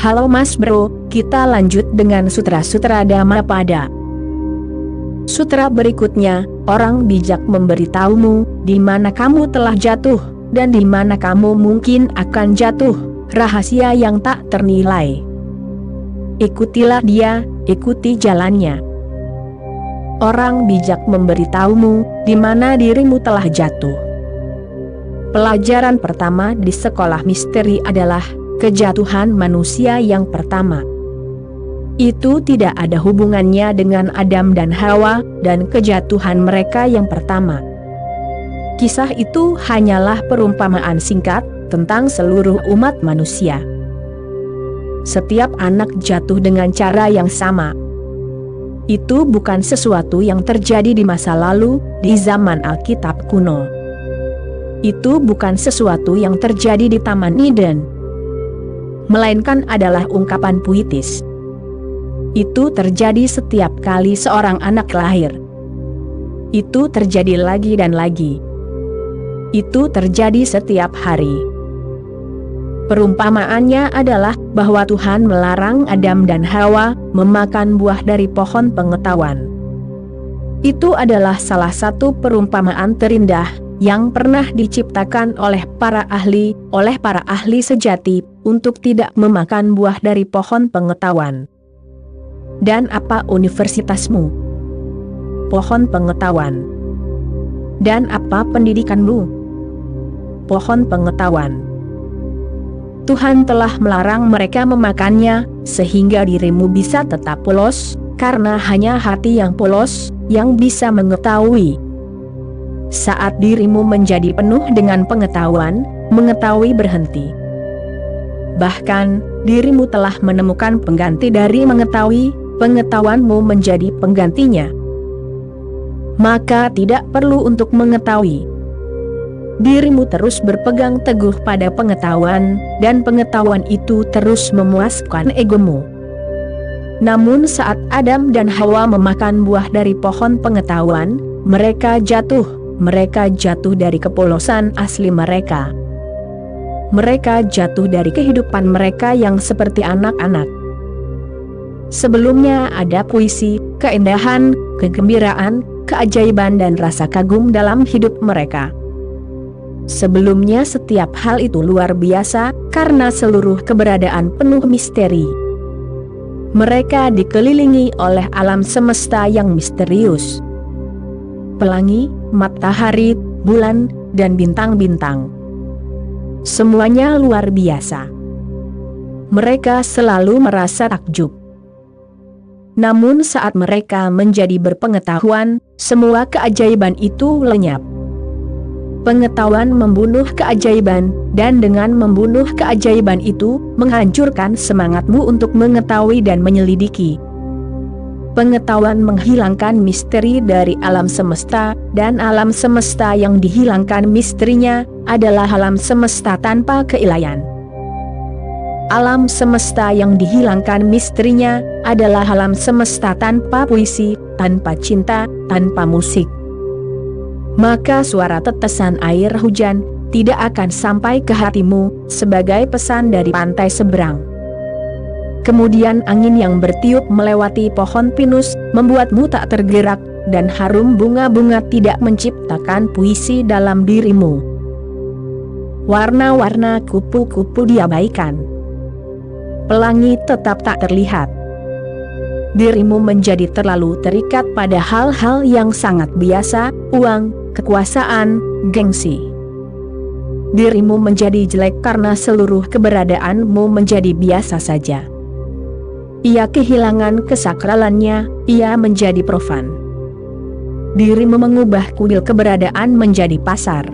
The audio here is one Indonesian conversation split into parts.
Halo Mas Bro, kita lanjut dengan sutra-sutra Dhammapada. Sutra berikutnya, orang bijak memberitahumu di mana kamu telah jatuh, dan di mana kamu mungkin akan jatuh, rahasia yang tak ternilai. Ikutilah dia, ikuti jalannya. Orang bijak memberitahumu di mana dirimu telah jatuh. Pelajaran pertama di sekolah misteri adalah kejatuhan manusia yang pertama. Itu tidak ada hubungannya dengan Adam dan Hawa dan kejatuhan mereka yang pertama. Kisah itu hanyalah perumpamaan singkat tentang seluruh umat manusia. Setiap anak jatuh dengan cara yang sama. Itu bukan sesuatu yang terjadi di masa lalu, di zaman Alkitab kuno. Itu bukan sesuatu yang terjadi di Taman Eden, melainkan adalah ungkapan puitis. Itu terjadi setiap kali seorang anak lahir. Itu terjadi lagi dan lagi. Itu terjadi setiap hari. Perumpamaannya adalah bahwa Tuhan melarang Adam dan Hawa memakan buah dari pohon pengetahuan. Itu adalah salah satu perumpamaan terindah yang pernah diciptakan oleh para ahli sejati untuk tidak memakan buah dari pohon pengetahuan. Dan apa universitasmu? Pohon pengetahuan. Dan apa pendidikanmu? Pohon pengetahuan. Tuhan telah melarang mereka memakannya, sehingga dirimu bisa tetap polos, karena hanya hati yang polos yang bisa mengetahui. Saat dirimu menjadi penuh dengan pengetahuan, mengetahui berhenti. Bahkan, dirimu telah menemukan pengganti dari mengetahui, pengetahuanmu menjadi penggantinya. Maka tidak perlu untuk mengetahui. Dirimu terus berpegang teguh pada pengetahuan, dan pengetahuan itu terus memuaskan egomu. Namun saat Adam dan Hawa memakan buah dari pohon pengetahuan, mereka jatuh dari kepolosan asli mereka. Mereka jatuh dari kehidupan mereka yang seperti anak-anak. Sebelumnya ada puisi, keindahan, kegembiraan, keajaiban dan rasa kagum dalam hidup mereka. Sebelumnya setiap hal itu luar biasa, karena seluruh keberadaan penuh misteri. Mereka dikelilingi oleh alam semesta yang misterius. Pelangi, matahari, bulan, dan bintang-bintang. Semuanya luar biasa. Mereka selalu merasa takjub. Namun saat mereka menjadi berpengetahuan, semua keajaiban itu lenyap. Pengetahuan membunuh keajaiban, dan dengan membunuh keajaiban itu, menghancurkan semangatmu untuk mengetahui dan menyelidiki. Pengetahuan menghilangkan misteri dari alam semesta, dan alam semesta yang dihilangkan misterinya, adalah alam semesta tanpa keilayan. Alam semesta yang dihilangkan misterinya, adalah alam semesta tanpa puisi, tanpa cinta, tanpa musik. Maka suara tetesan air hujan, tidak akan sampai ke hatimu, sebagai pesan dari pantai seberang. Kemudian angin yang bertiup melewati pohon pinus, membuatmu tak tergerak, dan harum bunga-bunga tidak menciptakan puisi dalam dirimu. Warna-warna kupu-kupu diabaikan. Pelangi tetap tak terlihat. Dirimu menjadi terlalu terikat pada hal-hal yang sangat biasa, uang, kekuasaan, gengsi. Dirimu menjadi jelek karena seluruh keberadaanmu menjadi biasa saja. Ia kehilangan kesakralannya, ia menjadi profan. Dirimu mengubah kuil keberadaan menjadi pasar.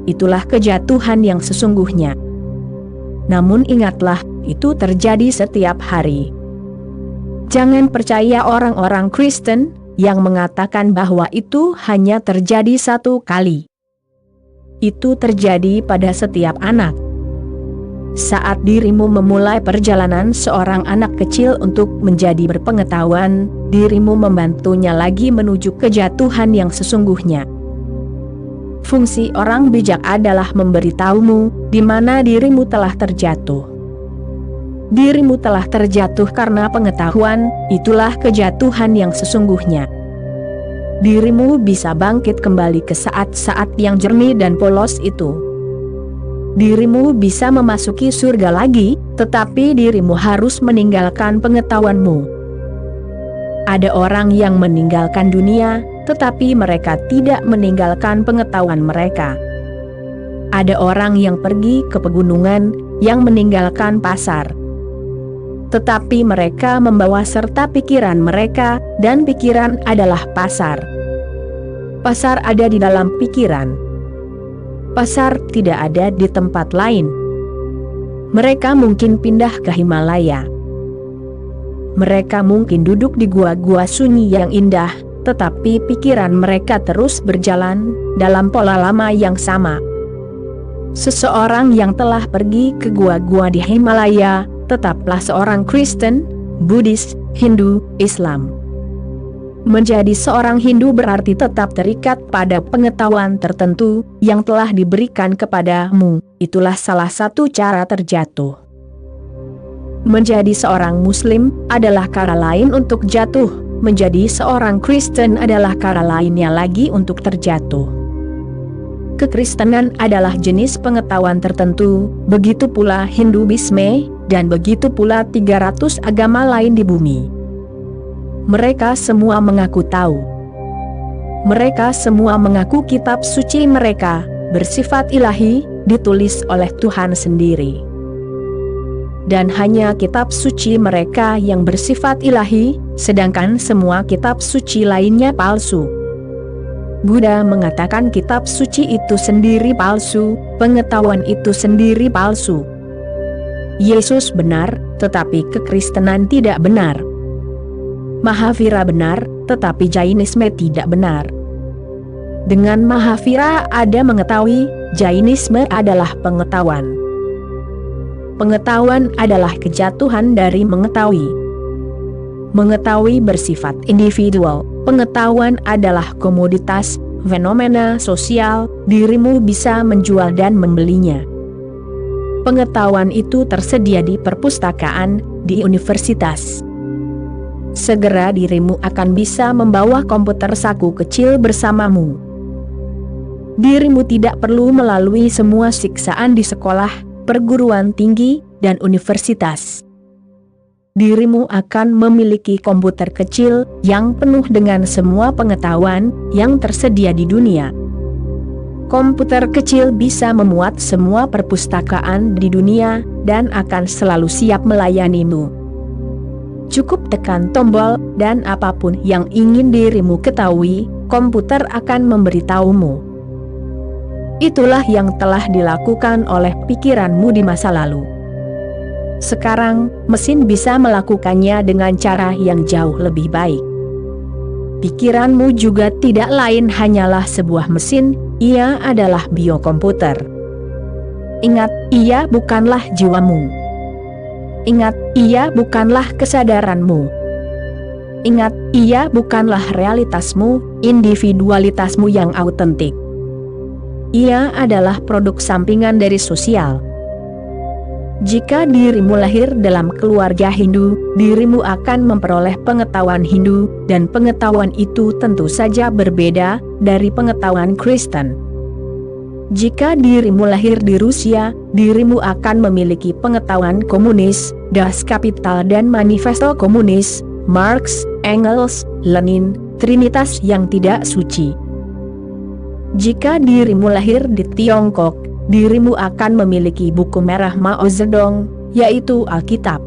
Itulah kejatuhan yang sesungguhnya. Namun ingatlah, itu terjadi setiap hari. Jangan percaya orang-orang Kristen yang mengatakan bahwa itu hanya terjadi satu kali. Itu terjadi pada setiap anak. Saat dirimu memulai perjalanan seorang anak kecil untuk menjadi berpengetahuan, dirimu membantunya lagi menuju kejatuhan yang sesungguhnya. Fungsi orang bijak adalah memberitahumu di mana dirimu telah terjatuh. dirimu telah terjatuh karena pengetahuan, itulah kejatuhan yang sesungguhnya. Dirimu bisa bangkit kembali ke saat-saat yang jernih dan polos itu. Dirimu bisa memasuki surga lagi, tetapi dirimu harus meninggalkan pengetahuanmu. Ada orang yang meninggalkan dunia, tetapi mereka tidak meninggalkan pengetahuan mereka. Ada orang yang pergi ke pegunungan, yang meninggalkan pasar. Tetapi mereka membawa serta pikiran mereka, dan pikiran adalah pasar. Pasar ada di dalam pikiran. Pasar tidak ada di tempat lain. Mereka mungkin pindah ke Himalaya. Mereka mungkin duduk di gua-gua sunyi yang indah, tetapi pikiran mereka terus berjalan dalam pola lama yang sama. Seseorang yang telah pergi ke gua-gua di Himalaya, tetaplah seorang Kristen, Buddhis, Hindu, Islam. Menjadi seorang Hindu berarti tetap terikat pada pengetahuan tertentu yang telah diberikan kepadamu, itulah salah satu cara terjatuh. Menjadi seorang Muslim adalah cara lain untuk jatuh, menjadi seorang Kristen adalah cara lainnya lagi untuk terjatuh. Kekristenan adalah jenis pengetahuan tertentu, begitu pula Hinduisme, dan begitu pula 300 agama lain di bumi. Mereka semua mengaku tahu. Mereka semua mengaku kitab suci mereka bersifat ilahi, ditulis oleh Tuhan sendiri. Dan hanya kitab suci mereka yang bersifat ilahi, sedangkan semua kitab suci lainnya palsu. Buddha mengatakan kitab suci itu sendiri palsu, pengetahuan itu sendiri palsu. Yesus benar, tetapi kekristenan tidak benar. Mahavira benar, tetapi Jainisme tidak benar. Dengan Mahavira ada mengetahui, Jainisme adalah pengetahuan. Pengetahuan adalah kejatuhan dari mengetahui. Mengetahui bersifat individual, pengetahuan adalah komoditas, fenomena sosial, dirimu bisa menjual dan membelinya. Pengetahuan itu tersedia di perpustakaan, di universitas. Segera dirimu akan bisa membawa komputer saku kecil bersamamu. Dirimu tidak perlu melalui semua siksaan di sekolah, perguruan tinggi, dan universitas. Dirimu akan memiliki komputer kecil yang penuh dengan semua pengetahuan yang tersedia di dunia. Komputer kecil bisa memuat semua perpustakaan di dunia dan akan selalu siap melayanimu. Cukup tekan tombol dan apapun yang ingin dirimu ketahui, komputer akan memberitahumu. Itulah yang telah dilakukan oleh pikiranmu di masa lalu. Sekarang, mesin bisa melakukannya dengan cara yang jauh lebih baik. Pikiranmu juga tidak lain hanyalah sebuah mesin, ia adalah biokomputer. Ingat, ia bukanlah jiwamu. Ingat, ia bukanlah kesadaranmu. Ingat, ia bukanlah realitasmu, individualitasmu yang autentik. Ia adalah produk sampingan dari sosial. Jika dirimu lahir dalam keluarga Hindu, dirimu akan memperoleh pengetahuan Hindu, dan pengetahuan itu tentu saja berbeda dari pengetahuan Kristen. Jika dirimu lahir di Rusia, dirimu akan memiliki pengetahuan komunis, Das Kapital dan Manifesto Komunis, Marx, Engels, Lenin, Trinitas yang tidak suci. Jika dirimu lahir di Tiongkok, dirimu akan memiliki buku merah Mao Zedong, yaitu Alkitab.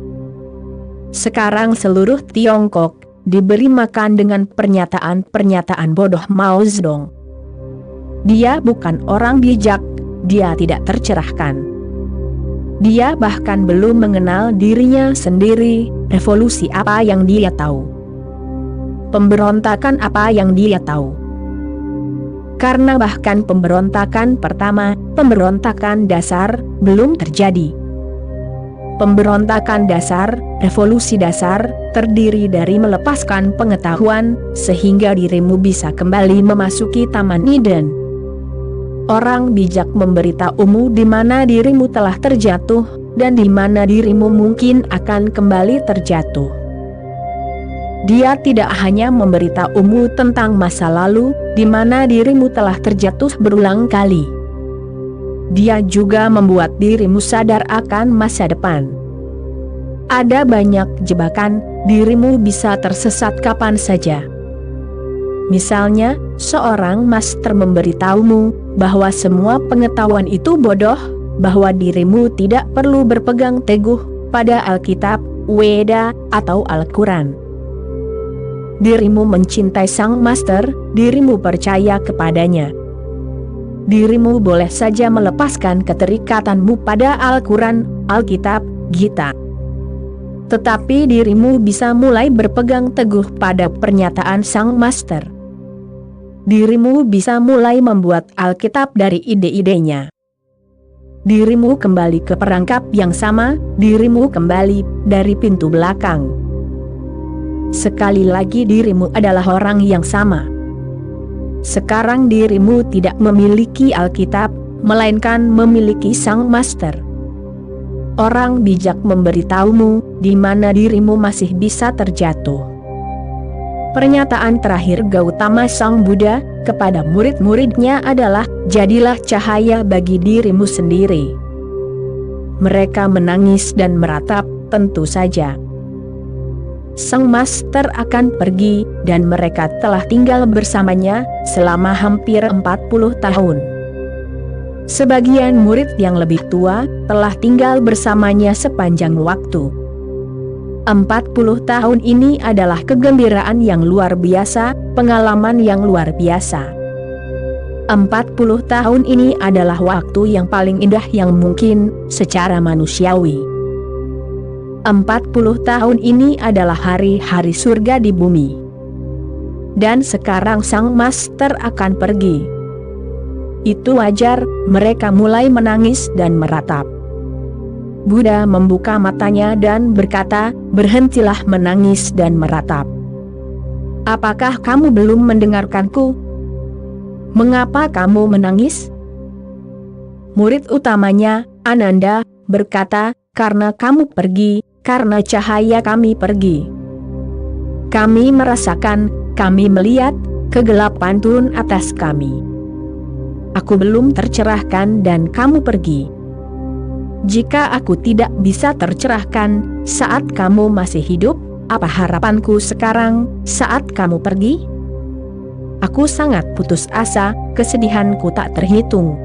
Sekarang seluruh Tiongkok diberi makan dengan pernyataan-pernyataan bodoh Mao Zedong. Dia bukan orang bijak, dia tidak tercerahkan. Dia bahkan belum mengenal dirinya sendiri, revolusi apa yang dia tahu. Pemberontakan apa yang dia tahu. Karena bahkan pemberontakan pertama, pemberontakan dasar, belum terjadi. Pemberontakan dasar, revolusi dasar, terdiri dari melepaskan pengetahuan, sehingga dirimu bisa kembali memasuki Taman Eden. Orang bijak memberitahumu di mana dirimu telah terjatuh, dan di mana dirimu mungkin akan kembali terjatuh. Dia tidak hanya memberitahumu tentang masa lalu, di mana dirimu telah terjatuh berulang kali. Dia juga membuat dirimu sadar akan masa depan. Ada banyak jebakan, dirimu bisa tersesat kapan saja. Misalnya, seorang master memberitahumu bahwa semua pengetahuan itu bodoh, bahwa dirimu tidak perlu berpegang teguh pada Alkitab, Weda, atau Al-Quran. Dirimu mencintai sang master, dirimu percaya kepadanya. Dirimu boleh saja melepaskan keterikatanmu pada Al-Quran, Alkitab, Gita. Tetapi dirimu bisa mulai berpegang teguh pada pernyataan sang master. Dirimu bisa mulai membuat Alkitab dari ide-idenya. Dirimu kembali ke perangkap yang sama, dirimu kembali dari pintu belakang. Sekali lagi dirimu adalah orang yang sama. Sekarang dirimu tidak memiliki Alkitab, melainkan memiliki sang master. Orang bijak memberitahumu di mana dirimu masih bisa terjatuh. Pernyataan terakhir Gautama Sang Buddha kepada murid-muridnya adalah, jadilah cahaya bagi dirimu sendiri. Mereka menangis dan meratap, tentu saja. Sang master akan pergi, dan mereka telah tinggal bersamanya selama hampir 40 tahun. Sebagian murid yang lebih tua telah tinggal bersamanya sepanjang waktu. 40 tahun ini adalah kegembiraan yang luar biasa, pengalaman yang luar biasa. 40 tahun ini adalah waktu yang paling indah yang mungkin secara manusiawi. 40 tahun ini adalah hari-hari surga di bumi. Dan sekarang sang master akan pergi. Itu wajar, mereka mulai menangis dan meratap. Buddha membuka matanya dan berkata, berhentilah menangis dan meratap. Apakah kamu belum mendengarkanku? Mengapa kamu menangis? Murid utamanya, Ananda, berkata, karena kamu pergi, karena cahaya kami pergi. Kami merasakan, kami melihat, kegelapan turun atas kami. Aku belum tercerahkan dan kamu pergi. Jika aku tidak bisa tercerahkan saat kamu masih hidup, apa harapanku sekarang saat kamu pergi? Aku sangat putus asa, kesedihanku tak terhitung.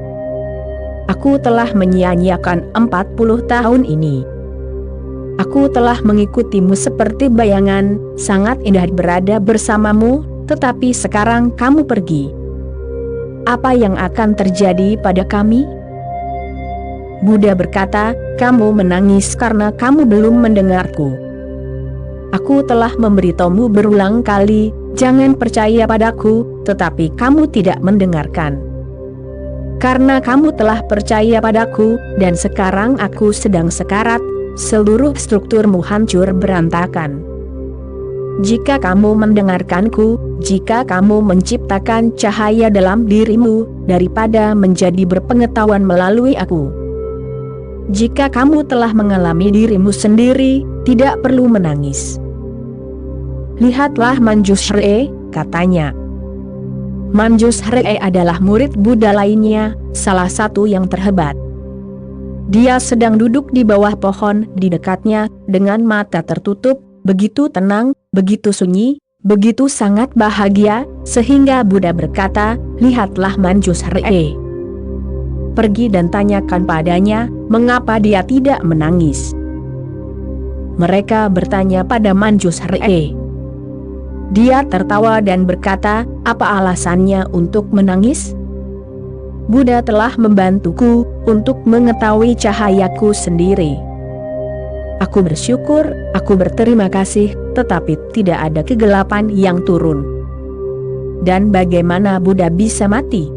Aku telah menyia-nyiakan 40 tahun ini. Aku telah mengikutimu seperti bayangan, sangat indah berada bersamamu, tetapi sekarang kamu pergi. Apa yang akan terjadi pada kami? Buddha berkata, kamu menangis karena kamu belum mendengarku. Aku telah memberitahumu berulang kali, jangan percaya padaku, tetapi kamu tidak mendengarkan. Karena kamu telah percaya padaku, dan sekarang aku sedang sekarat, seluruh strukturmu hancur berantakan. Jika kamu mendengarkanku, jika kamu menciptakan cahaya dalam dirimu, daripada menjadi berpengetahuan melalui aku. Jika kamu telah mengalami dirimu sendiri, tidak perlu menangis. Lihatlah Manjushri, katanya. Manjushri adalah murid Buddha lainnya, salah satu yang terhebat. Dia sedang duduk di bawah pohon di dekatnya, dengan mata tertutup, begitu tenang, begitu sunyi, begitu sangat bahagia, sehingga Buddha berkata, lihatlah Manjushri. Pergi dan tanyakan padanya, mengapa dia tidak menangis. Mereka bertanya pada Manjushri. Dia tertawa dan berkata, apa alasannya untuk menangis? Buddha telah membantuku untuk mengetahui cahayaku sendiri. Aku bersyukur, aku berterima kasih, tetapi tidak ada kegelapan yang turun. Dan bagaimana Buddha bisa mati?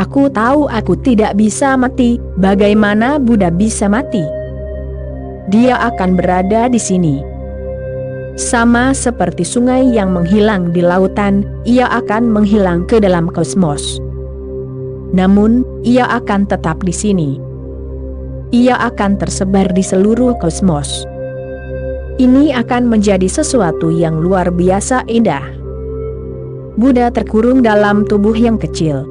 Aku tahu aku tidak bisa mati, bagaimana Buddha bisa mati? Dia akan berada di sini. Sama seperti sungai yang menghilang di lautan, ia akan menghilang ke dalam kosmos. Namun, ia akan tetap di sini. Ia akan tersebar di seluruh kosmos. Ini akan menjadi sesuatu yang luar biasa indah. Buddha terkurung dalam tubuh yang kecil.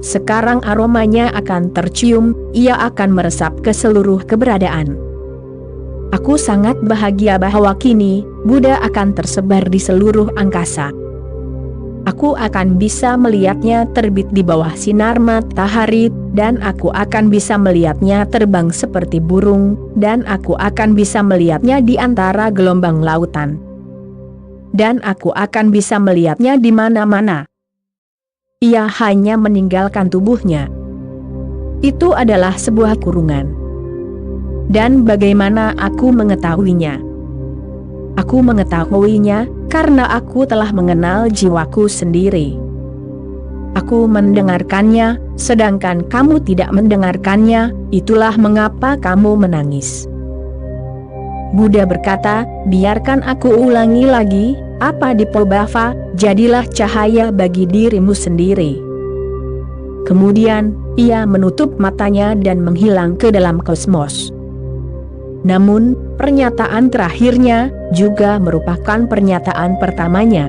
Sekarang aromanya akan tercium, ia akan meresap ke seluruh keberadaan. Aku sangat bahagia bahwa kini, Buddha akan tersebar di seluruh angkasa. Aku akan bisa melihatnya terbit di bawah sinar matahari, dan aku akan bisa melihatnya terbang seperti burung, dan aku akan bisa melihatnya di antara gelombang lautan. Dan aku akan bisa melihatnya di mana-mana. Ia hanya meninggalkan tubuhnya. Itu adalah sebuah kurungan. Dan bagaimana aku mengetahuinya? Aku mengetahuinya karena aku telah mengenal jiwaku sendiri. Aku mendengarkannya, sedangkan kamu tidak mendengarkannya, itulah mengapa kamu menangis. Buddha berkata, biarkan aku ulangi lagi, apa di Pobava, jadilah cahaya bagi dirimu sendiri. Kemudian, ia menutup matanya dan menghilang ke dalam kosmos. Namun, pernyataan terakhirnya juga merupakan pernyataan pertamanya.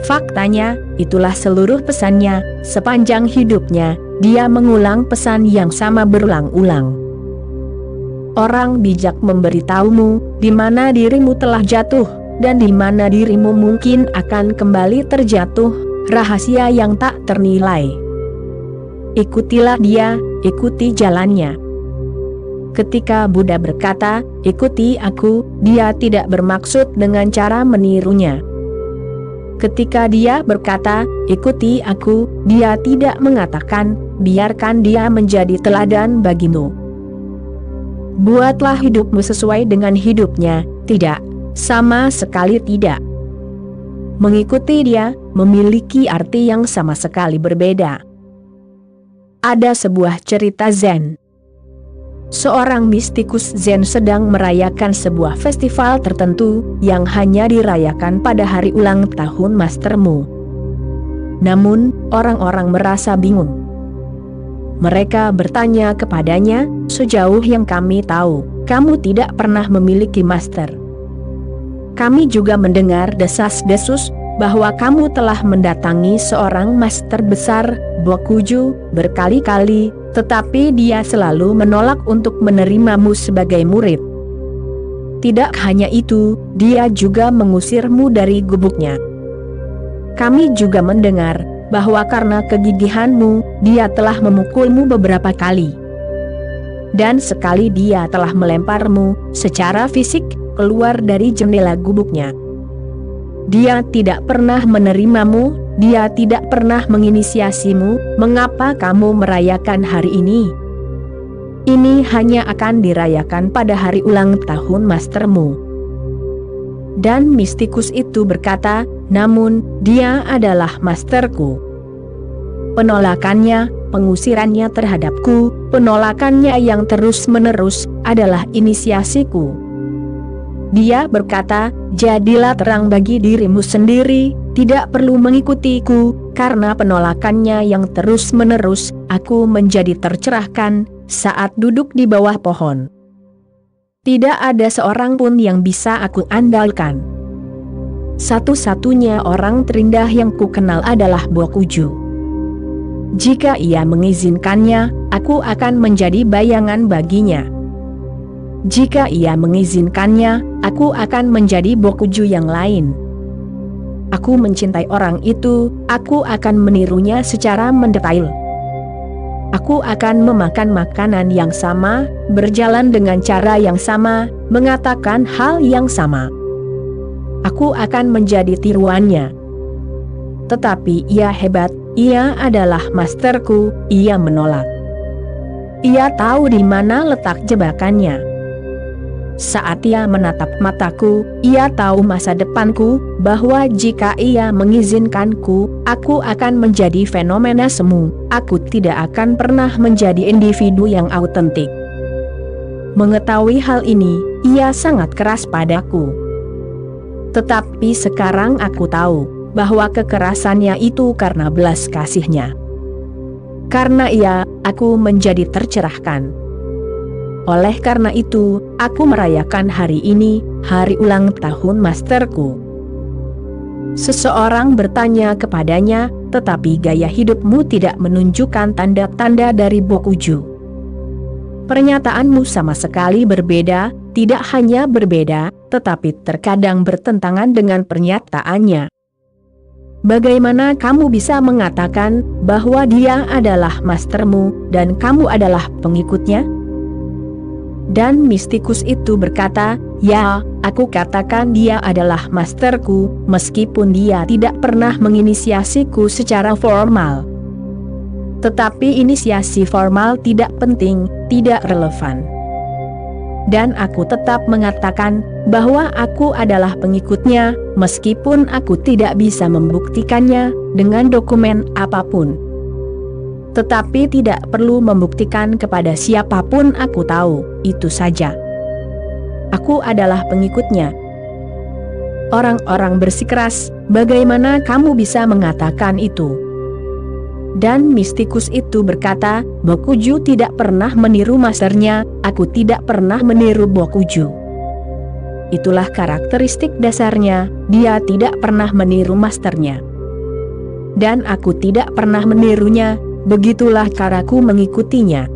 Faktanya, itulah seluruh pesannya, sepanjang hidupnya, dia mengulang pesan yang sama berulang-ulang. Orang bijak memberitahumu, di mana dirimu telah jatuh, dan di mana dirimu mungkin akan kembali terjatuh, rahasia yang tak ternilai. Ikutilah dia, ikuti jalannya. Ketika Buddha berkata, ikuti aku, dia tidak bermaksud dengan cara menirunya. Ketika dia berkata, ikuti aku, dia tidak mengatakan, biarkan dia menjadi teladan bagimu. Buatlah hidupmu sesuai dengan hidupnya, tidak, sama sekali tidak. Mengikuti dia, memiliki arti yang sama sekali berbeda. Ada sebuah cerita Zen. Seorang mistikus Zen sedang merayakan sebuah festival tertentu, yang hanya dirayakan pada hari ulang tahun mastermu. Namun, orang-orang merasa bingung. Mereka bertanya kepadanya, sejauh yang kami tahu, kamu tidak pernah memiliki master. Kami juga mendengar desas-desus, bahwa kamu telah mendatangi seorang master besar, Bokuju, berkali-kali, tetapi dia selalu menolak untuk menerimamu sebagai murid. Tidak hanya itu, dia juga mengusirmu dari gubuknya. Kami juga mendengar, bahwa karena kegigihanmu, dia telah memukulmu beberapa kali. Dan sekali dia telah melemparmu, secara fisik, keluar dari jendela gubuknya. Dia tidak pernah menerimamu, dia tidak pernah menginisiasimu, mengapa kamu merayakan hari ini? Ini hanya akan dirayakan pada hari ulang tahun mastermu. Dan mistikus itu berkata, namun, dia adalah masterku. Penolakannya, pengusirannya terhadapku, penolakannya yang terus-menerus, adalah inisiasiku. Dia berkata, jadilah terang bagi dirimu sendiri, tidak perlu mengikutiku, karena penolakannya yang terus-menerus, aku menjadi tercerahkan, saat duduk di bawah pohon. Tidak ada seorang pun yang bisa aku andalkan. Satu-satunya orang terindah yang ku kenal adalah Bokuju. Jika ia mengizinkannya, aku akan menjadi bayangan baginya. Jika ia mengizinkannya, aku akan menjadi Bokuju yang lain. Aku mencintai orang itu, aku akan menirunya secara mendetail. Aku akan memakan makanan yang sama, berjalan dengan cara yang sama, mengatakan hal yang sama. Aku akan menjadi tiruannya. Tetapi ia hebat, ia adalah masterku, ia menolak. Ia tahu di mana letak jebakannya. Saat ia menatap mataku, ia tahu masa depanku, bahwa jika ia mengizinkanku, aku akan menjadi fenomena semu, aku tidak akan pernah menjadi individu yang autentik. Mengetahui hal ini, ia sangat keras padaku. Tetapi sekarang aku tahu, bahwa kekerasannya itu karena belas kasihnya. Karena ia, aku menjadi tercerahkan. Oleh karena itu, aku merayakan hari ini, hari ulang tahun masterku. Seseorang bertanya kepadanya, tetapi gaya hidupmu tidak menunjukkan tanda-tanda dari Bokuju. Pernyataanmu sama sekali berbeda, tidak hanya berbeda, tetapi terkadang bertentangan dengan pernyataannya. Bagaimana kamu bisa mengatakan bahwa dia adalah mastermu dan kamu adalah pengikutnya? Dan mistikus itu berkata, ya, aku katakan dia adalah masterku, meskipun dia tidak pernah menginisiasiku secara formal. Tetapi inisiasi formal tidak penting, tidak relevan. Dan aku tetap mengatakan bahwa aku adalah pengikutnya, meskipun aku tidak bisa membuktikannya dengan dokumen apapun. Tetapi tidak perlu membuktikan kepada siapapun, aku tahu, itu saja. Aku adalah pengikutnya. Orang-orang bersikeras, bagaimana kamu bisa mengatakan itu? Dan mistikus itu berkata, Bokuju tidak pernah meniru masternya, aku tidak pernah meniru Bokuju. Itulah karakteristik dasarnya, dia tidak pernah meniru masternya. Dan aku tidak pernah menirunya, begitulah caraku mengikutinya.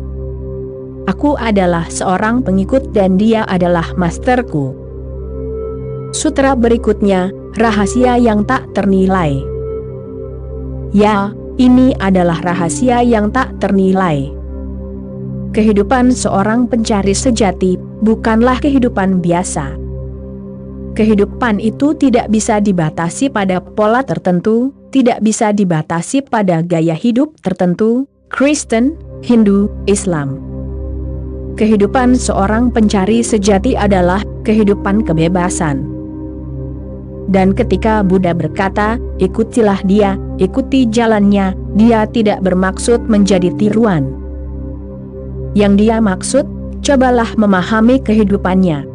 Aku adalah seorang pengikut dan dia adalah masterku. Sutra berikutnya, rahasia yang tak ternilai. Ya, ini adalah rahasia yang tak ternilai. Kehidupan seorang pencari sejati bukanlah kehidupan biasa. Kehidupan itu tidak bisa dibatasi pada pola tertentu, tidak bisa dibatasi pada gaya hidup tertentu, Kristen, Hindu, Islam. Kehidupan seorang pencari sejati adalah kehidupan kebebasan. Dan ketika Buddha berkata, ikutilah dia, ikuti jalannya, dia tidak bermaksud menjadi tiruan. Yang dia maksud, cobalah memahami kehidupannya.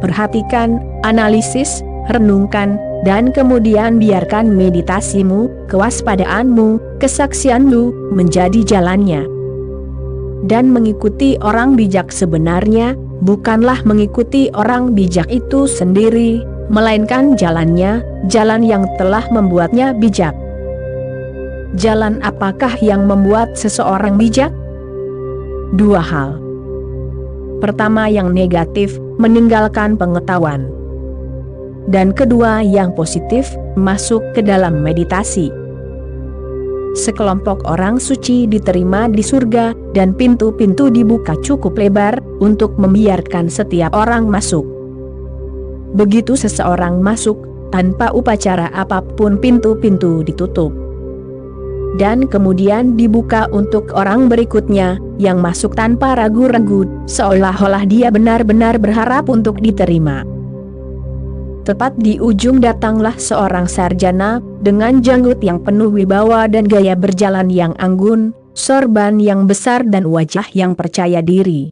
Perhatikan, analisis, renungkan, dan kemudian biarkan meditasimu, kewaspadaanmu, kesaksianmu menjadi jalannya. Dan mengikuti orang bijak sebenarnya, bukanlah mengikuti orang bijak itu sendiri, melainkan jalannya, jalan yang telah membuatnya bijak. Jalan apakah yang membuat seseorang bijak? Dua hal. Pertama yang negatif, meninggalkan pengetahuan. Dan kedua yang positif, masuk ke dalam meditasi. Sekelompok orang suci diterima di surga, dan pintu-pintu dibuka cukup lebar, untuk membiarkan setiap orang masuk. Begitu seseorang masuk, tanpa upacara apapun pintu-pintu ditutup. Dan kemudian dibuka untuk orang berikutnya, yang masuk tanpa ragu-ragu, seolah-olah dia benar-benar berharap untuk diterima. Tepat di ujung datanglah seorang sarjana, dengan janggut yang penuh wibawa dan gaya berjalan yang anggun, sorban yang besar dan wajah yang percaya diri.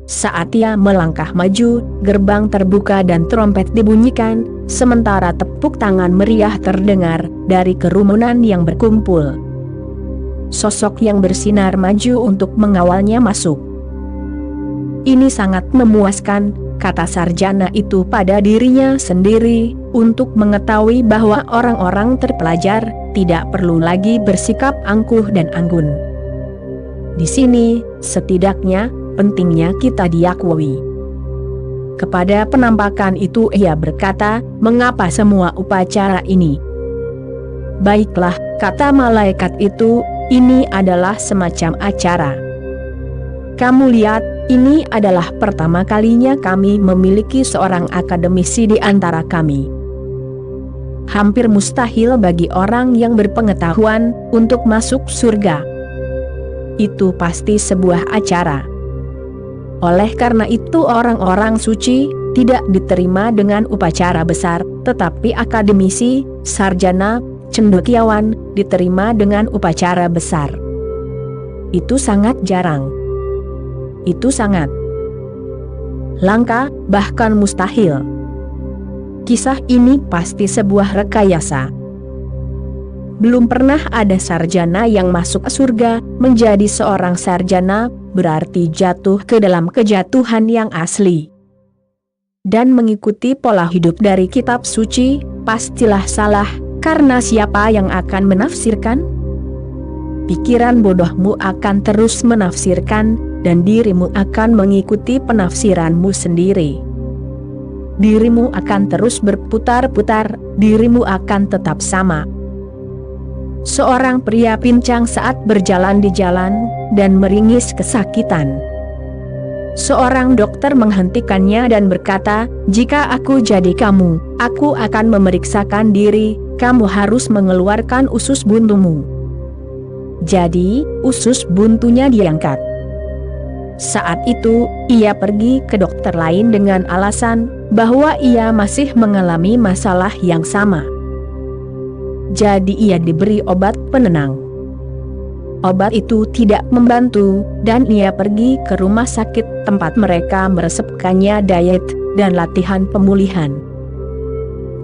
Saat ia melangkah maju, gerbang terbuka dan trompet dibunyikan, sementara tepuk tangan meriah terdengar dari kerumunan yang berkumpul. Sosok yang bersinar maju untuk mengawalnya masuk. Ini sangat memuaskan, kata sarjana itu pada dirinya sendiri, untuk mengetahui bahwa orang-orang terpelajar tidak perlu lagi bersikap angkuh dan anggun. Di sini, setidaknya, pentingnya kita diakui. Kepada penampakan itu ia berkata, mengapa semua upacara ini? Baiklah, kata malaikat itu, ini adalah semacam acara. Kamu lihat, ini adalah pertama kalinya kami memiliki seorang akademisi di antara kami. Hampir mustahil bagi orang yang berpengetahuan untuk masuk surga. Itu pasti sebuah acara. Oleh karena itu orang-orang suci tidak diterima dengan upacara besar, tetapi akademisi, sarjana, cendekiawan diterima dengan upacara besar. Itu sangat jarang. Itu sangat langka, bahkan mustahil. Kisah ini pasti sebuah rekayasa. Belum pernah ada sarjana yang masuk surga menjadi seorang sarjana, berarti jatuh ke dalam kejatuhan yang asli. Dan mengikuti pola hidup dari kitab suci, pastilah salah, karena siapa yang akan menafsirkan? Pikiran bodohmu akan terus menafsirkan, dan dirimu akan mengikuti penafsiranmu sendiri. Dirimu akan terus berputar-putar, dirimu akan tetap sama. Seorang pria pincang saat berjalan di jalan, dan meringis kesakitan. Seorang dokter menghentikannya dan berkata, "Jika aku jadi kamu, aku akan memeriksakan diri, kamu harus mengeluarkan usus buntumu." Jadi, usus buntunya diangkat. Saat itu, ia pergi ke dokter lain dengan alasan bahwa ia masih mengalami masalah yang sama. Jadi ia diberi obat penenang. Obat itu tidak membantu, dan ia pergi ke rumah sakit tempat mereka meresepkannya diet dan latihan pemulihan.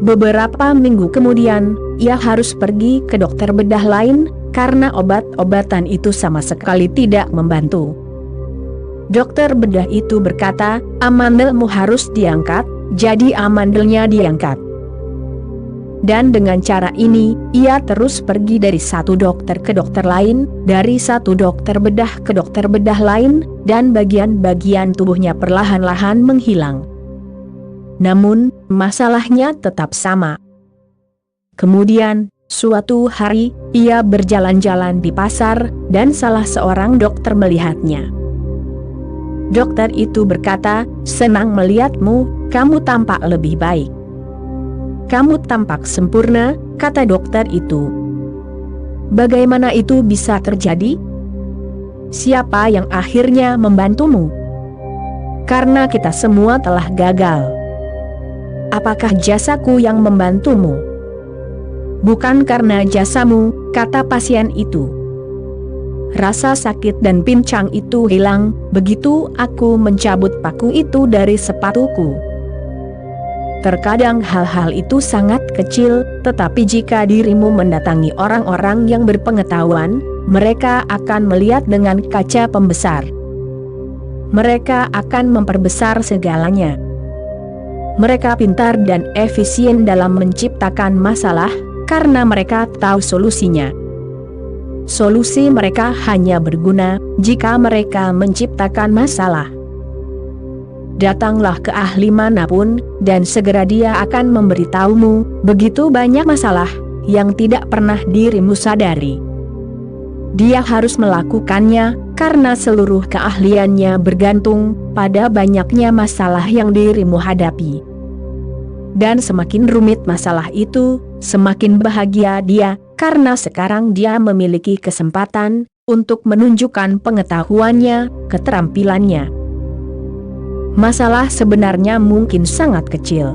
Beberapa minggu kemudian, ia harus pergi ke dokter bedah lain, karena obat-obatan itu sama sekali tidak membantu. Dokter bedah itu berkata, "Amandelmu harus diangkat," jadi amandelnya diangkat. Dan dengan cara ini, ia terus pergi dari satu dokter ke dokter lain, dari satu dokter bedah ke dokter bedah lain, dan bagian-bagian tubuhnya perlahan-lahan menghilang. Namun, masalahnya tetap sama. Kemudian, suatu hari, ia berjalan-jalan di pasar, dan salah seorang dokter melihatnya. Dokter itu berkata, "Senang melihatmu, kamu tampak lebih baik." "Kamu tampak sempurna," kata dokter itu. "Bagaimana itu bisa terjadi? Siapa yang akhirnya membantumu? Karena kita semua telah gagal." "Apakah jasaku yang membantumu?" "Bukan karena jasamu," kata pasien itu. "Rasa sakit dan pincang itu hilang begitu aku mencabut paku itu dari sepatuku." Terkadang hal-hal itu sangat kecil, tetapi jika dirimu mendatangi orang-orang yang berpengetahuan, mereka akan melihat dengan kaca pembesar. Mereka akan memperbesar segalanya. Mereka pintar dan efisien dalam menciptakan masalah, karena mereka tahu solusinya. Solusi mereka hanya berguna jika mereka menciptakan masalah. Datanglah ke ahli manapun, dan segera dia akan memberitahumu begitu banyak masalah yang tidak pernah dirimu sadari. Dia harus melakukannya, karena seluruh keahliannya bergantung pada banyaknya masalah yang dirimu hadapi. Dan semakin rumit masalah itu, semakin bahagia dia, karena sekarang dia memiliki kesempatan untuk menunjukkan pengetahuannya, keterampilannya. Masalah sebenarnya mungkin sangat kecil.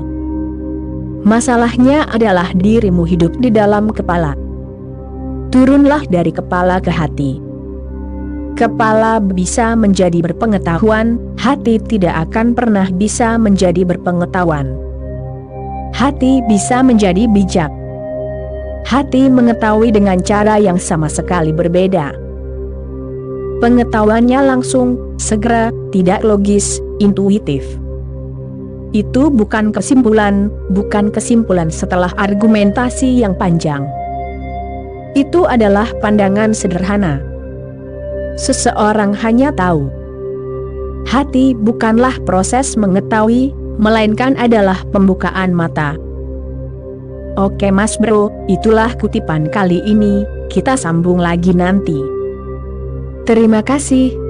Masalahnya adalah dirimu hidup di dalam kepala. Turunlah dari kepala ke hati. Kepala bisa menjadi berpengetahuan, hati tidak akan pernah bisa menjadi berpengetahuan. Hati bisa menjadi bijak. Hati mengetahui dengan cara yang sama sekali berbeda. Pengetahuannya langsung, segera, tidak logis, intuitif. Itu bukan kesimpulan setelah argumentasi yang panjang. Itu adalah pandangan sederhana. Seseorang hanya tahu. Hati bukanlah proses mengetahui, melainkan adalah pembukaan mata. Oke Mas Bro, itulah kutipan kali ini, kita sambung lagi nanti. Terima kasih.